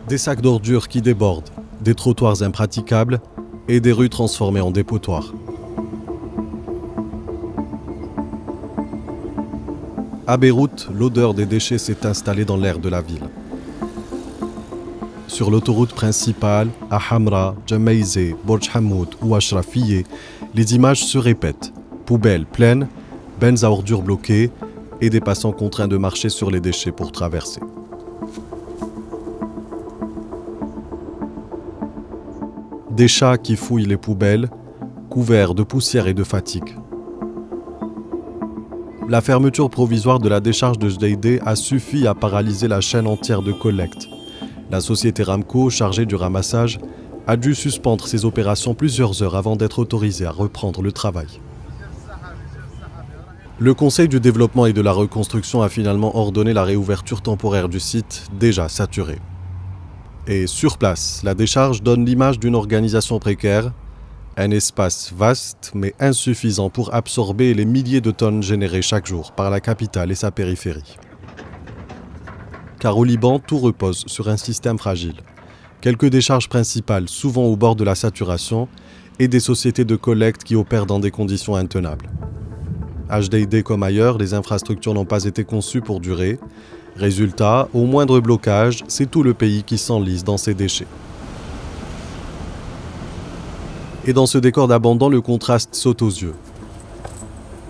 Des sacs d'ordures qui débordent, des trottoirs impraticables et des rues transformées en dépotoirs. À Beyrouth, l'odeur des déchets s'est installée dans l'air de la ville. Sur l'autoroute principale, à Hamra, Jamaïzé, Borj Hamoud ou Ashrafiyeh, les images se répètent. Poubelles pleines, bennes à ordures bloquées et des passants contraints de marcher sur les déchets pour traverser. Des chats qui fouillent les poubelles, couverts de poussière et de fatigue. La fermeture provisoire de la décharge de Jdeïdé a suffi à paralyser la chaîne entière de collecte. La société Ramco, chargée du ramassage, a dû suspendre ses opérations plusieurs heures avant d'être autorisée à reprendre le travail. Le Conseil du développement et de la reconstruction a finalement ordonné la réouverture temporaire du site déjà saturé. Et sur place, la décharge donne l'image d'une organisation précaire, un espace vaste mais insuffisant pour absorber les milliers de tonnes générées chaque jour par la capitale et sa périphérie. Car au Liban, tout repose sur un système fragile. Quelques décharges principales, souvent au bord de la saturation, et des sociétés de collecte qui opèrent dans des conditions intenables. À Jdeïdé comme ailleurs, les infrastructures n'ont pas été conçues pour durer. Résultat, au moindre blocage, c'est tout le pays qui s'enlise dans ses déchets. Et dans ce décor d'abandon, le contraste saute aux yeux.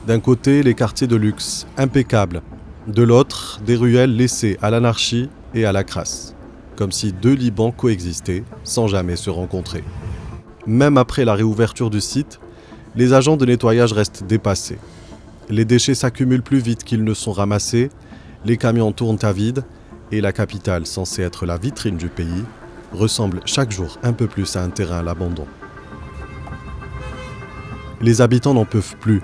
D'un côté, les quartiers de luxe, impeccables. De l'autre, des ruelles laissées à l'anarchie et à la crasse. Comme si deux Libans coexistaient, sans jamais se rencontrer. Même après la réouverture du site, les agents de nettoyage restent dépassés. Les déchets s'accumulent plus vite qu'ils ne sont ramassés, les camions tournent à vide, et la capitale, censée être la vitrine du pays, ressemble chaque jour un peu plus à un terrain à l'abandon. Les habitants n'en peuvent plus.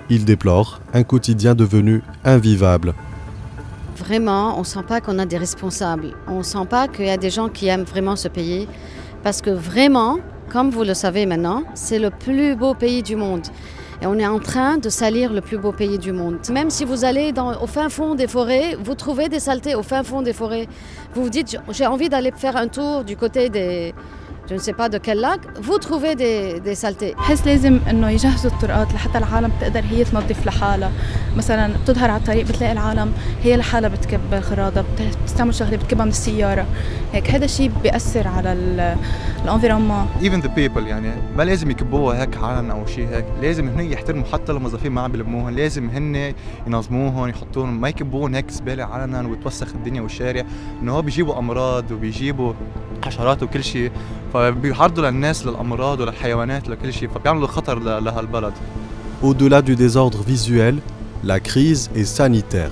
Ils déplorent un quotidien devenu invivable. Vraiment, on ne sent pas qu'on a des responsables. On ne sent pas qu'il y a des gens qui aiment vraiment ce pays. Parce que vraiment, comme vous le savez maintenant, c'est le plus beau pays du monde. Et on est en train de salir le plus beau pays du monde. Même si vous allez au fin fond des forêts, vous trouvez des saletés au fin fond des forêts. Vous vous dites, j'ai envie d'aller faire un tour du côté des... je ne sais pas de quel lac, vous trouvez des saletés. بحس لازم انه يجهزوا الطرقات لحتى العالم تقدر هي تنظف لحالها، مثلا بتظهر على الطريق بتلاقي العالم هي لحالها بتكب الخراده، بتستعمل شغله بتكبها من السياره، هيك هذا الشيء بيأثر على الانفيرونمون. Even the people يعني ما لازم يكبوها هيك علن او شيء هيك، لازم هن يحترموا حتى الموظفين ما عم بيلموهم، لازم هن ينظموهم يحطوهم ما يكبوهم هيك زباله علنا وتوسخ الدنيا والشارع، انه هو بيجيبوا امراض وبيجيبوا حشرات وكل شيء، فبيعرضوا للناس للامراض وللحيوانات لكل شيء، فبيعملوا خطر لهالبلد. Au-delà du désordre visuel, la crise est sanitaire.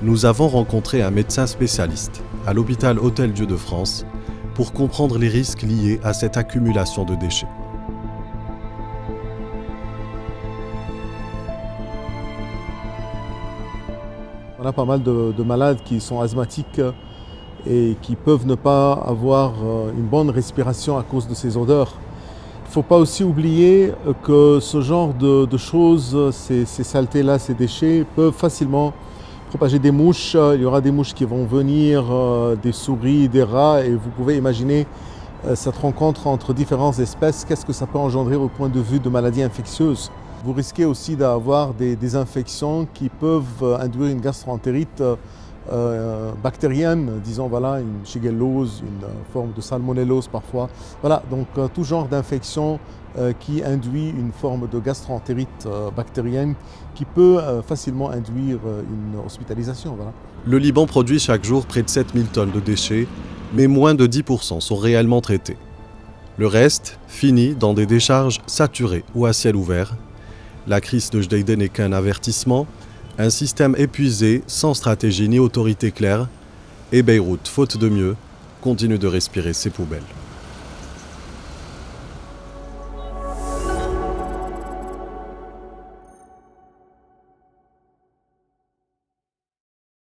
Nous avons rencontré un médecin spécialiste à l'hôpital Hôtel-Dieu de France pour comprendre les risques liés à cette accumulation de déchets. On a pas mal de malades qui sont asthmatiques et qui peuvent ne pas avoir une bonne respiration à cause de ces odeurs. Il ne faut pas aussi oublier que ce genre de choses, ces saletés-là, ces déchets, peuvent facilement propager des mouches. Il y aura des mouches qui vont venir, des souris, des rats, et vous pouvez imaginer cette rencontre entre différentes espèces, qu'est-ce que ça peut engendrer au point de vue de maladies infectieuses. Vous risquez aussi d'avoir des infections qui peuvent induire une gastroentérite bactérienne, disons voilà, une shigellose, une forme de salmonellose parfois. Voilà, donc tout genre d'infection qui induit une forme de gastroentérite bactérienne qui peut facilement induire une hospitalisation. Voilà. Le Liban produit chaque jour près de 7000 tonnes de déchets, mais moins de 10% sont réellement traités. Le reste finit dans des décharges saturées ou à ciel ouvert. La crise de Jdeïdé n'est qu'un avertissement, un système épuisé, sans stratégie ni autorité claire, et Beyrouth, faute de mieux, continue de respirer ses poubelles.